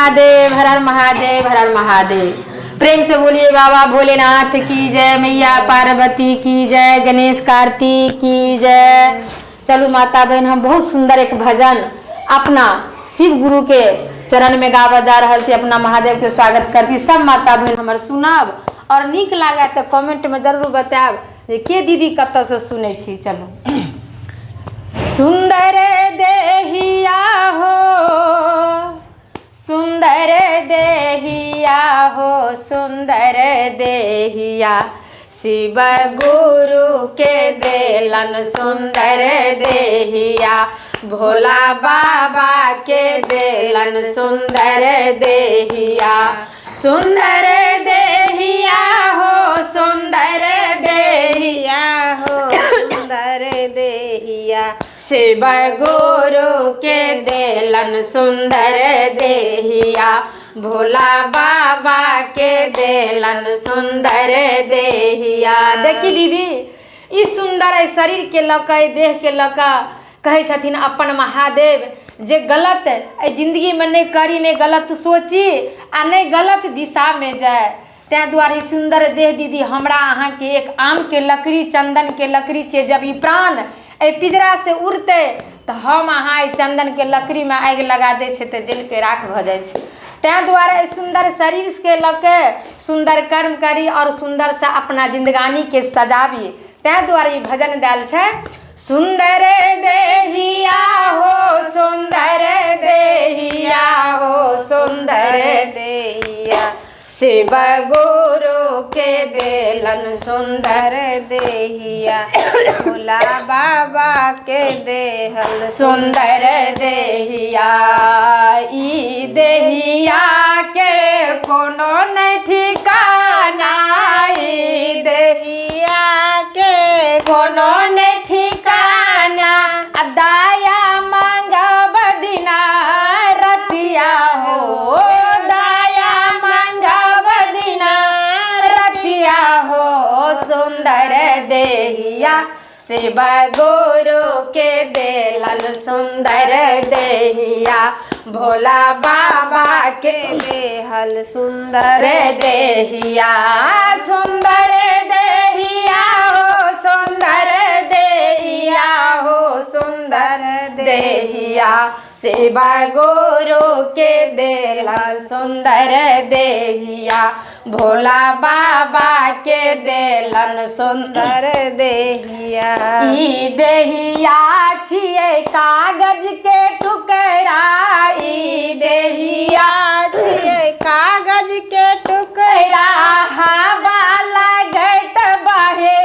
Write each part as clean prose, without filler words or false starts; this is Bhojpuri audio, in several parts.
महादेव, हर हर महादेव, हर हर महादेव। प्रेम से बोलिए बाबा भोलेनाथ की जय, मैया पार्वती की जय, गणेश कार्तिक की जय। चलो माता बहन, हम बहुत सुंदर एक भजन अपना शिव गुरु के चरण में गावा जा रहा है। अपना महादेव के स्वागत कर सब माता बहन हमर सुनब और नीक लागे तो कमेंट में जरूर बताब जे के दीदी कत से सुने छी। चलो सुंदर देहिया हो, सुंदर देहिया हो, सुंदर देहिया शिव गुरु के देलन सुंदर देहिया, भोला बाबा के देलन सुंदर देहिया। सुंदर देहिया हो, सुंदर देहिया हो, सुंदर देहिया शिव गुरु के देलन सुंदर देहिया, भोला बाबा के देलन सुंदर देहिया। देखी दीदी, इस सुंदर शरीर के लका, देह के लका कहे छथिन अपन महादेव जे गलत जिंदगी में नहीं करी, नहीं गलत सोची आ नहीं गलत दिशा में जाए। तै दुआरे सुंदर देह दीदी हमरा अहाँ के एक आम के लकड़ी, चंदन के लकड़ी छे। जब ई प्राण ए पिजरा से उड़ते तो हम अहाँ चंदन के लकड़ी में आग लगा दे छे तो जल के राख भ जाए छे। तै दुआरे सुंदर शरीर के लके सुंदर कर्म करी और सुंदर से अपना जिंदगानी के सजावी। तै दुआरे भजन दाल छे, सुंदर देहिया हो, सुंदर देहिया हो, सुंदर देहिया शिव गुरु के देलन सुंदर देहिया, भोला बाबा के देहल सुंदर देहिया। ई देहिया के कोनो नहीं ठिकाना, ई देहिया के कोनो नहीं ठिकाना, दाया मांगब दिना रतिया हो, दाया मांगब दिना रतिया हो, सुंदर देहिया शिव गुरु के देलन सुंदर देहिया, भोला बाबा के देहल सुंदर देहिया। सुंदर देहिया हो, सुंदर देहिया हो, सुंदर देहिया शिव गुरु के देलन सुंदर देहिया, भोला बाबा के देलन सुंदर देहिया। ई देहिया छिए कागज के टुकड़ा, ई देहिया छिए कागज के टुकड़ा, हवा लगत बहे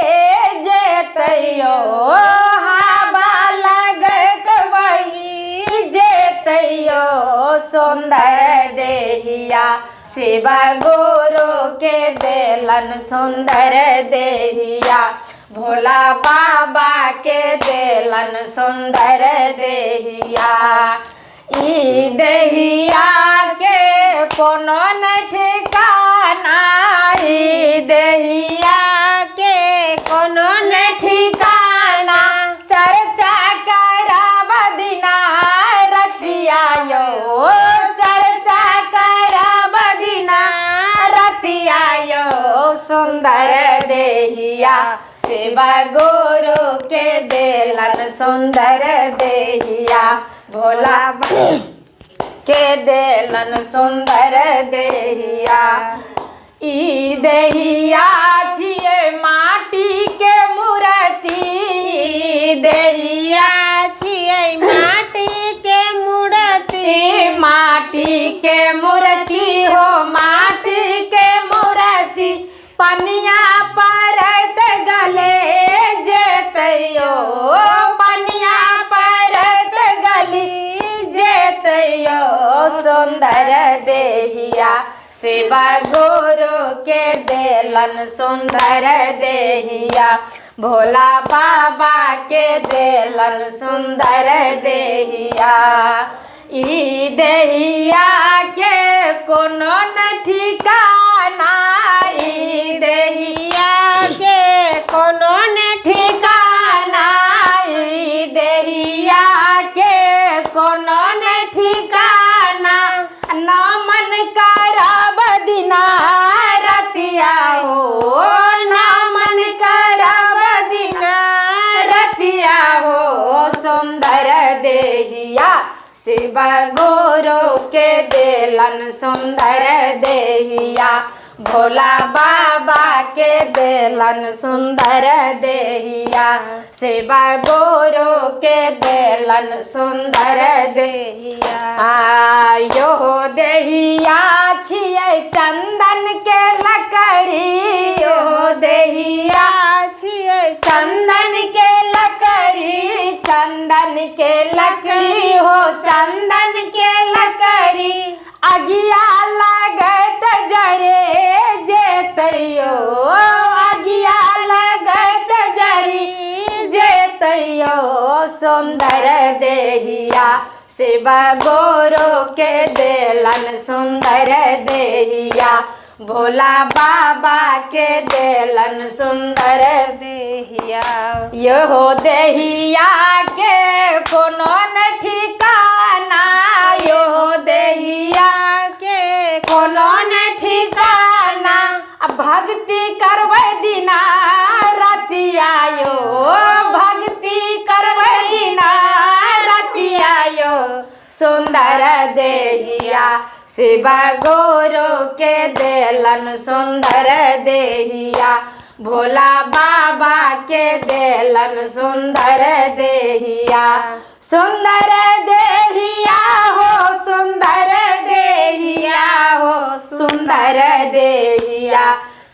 जेतैयो, हवा लगत बही जेतैयो, सुंदर देहिया शिव गुरु के देलन सुंदर देहिया, भोला बाबा के देलन सुंदर देहिया। ई देहिया के कोनो न ठिकाना, ई देहिया के कोनो न ठिकाना, चर्चा करब दिना रतिया यो, चर्चा करब दिना रतिया यो, सुंदर देहिया शिव गुरु के देलन सुंदर देहिया, भोला के देलन सुंदर देहिया। ई देहिया छिए माटी के मूर्ति, ई देहिया छिए माटी के मूर्ति, माटी के मूर्ति हो, माटी के मूर्ति, पनिया परत गले जेतैयो, पनिया परत गली जेतैयो, सुंदर देहिया शिव गुरु के देलन सुंदर देहिया, भोला बाबा के देलन सुंदर देहिया। ई देहिया के कोनो न ठिकाना, ई देहिया के कोनो न ठिकाना, ई देहिया के कोनो न ठिकाना, नाम गोरो के देलन सुंदर देहिया भोला बाबा के देलन सुंदर देहिया सेवा गोरो के देलन सुंदर देहिया आयो देहिया छियै चंदन के लकड़ी यो देहिया छियै चंदन के लकड़ी चंदन के लकड़ी हो चंदन के लकड़ी अगिया लगत जरे जेतैयो अगिया लगत जरी जेतैयो सुंदर देहिया शिव गोरो के देलन सुंदर देहिया भोला बाबा के देलन सुंदर देहिया यो देहिया के कोनो न ठिकाना यो देहिया के कोनो न ठिकाना भक्ति करबै दिना रतिया यो भक्ति करबै दिना रतिया यो सुंदर देहिया शिव गोरो के देलन सुंदर देहिया भोला बाबा के देलन सुंदर देहिया सुंदर देहिया हो सुंदर देहिया हो सुंदर देहिया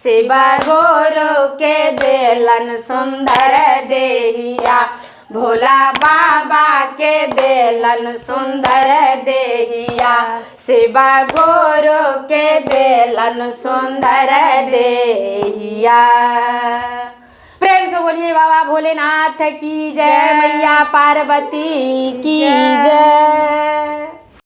शिव गोरो के देलन सुंदर देहिया भोला बाबा के देलन सुंदर देहिया शिव गोरो के देलन सुंदर देहिया। प्रेम से बोलिए बाबा भोलेनाथ की जय, मैया पार्वती की जय।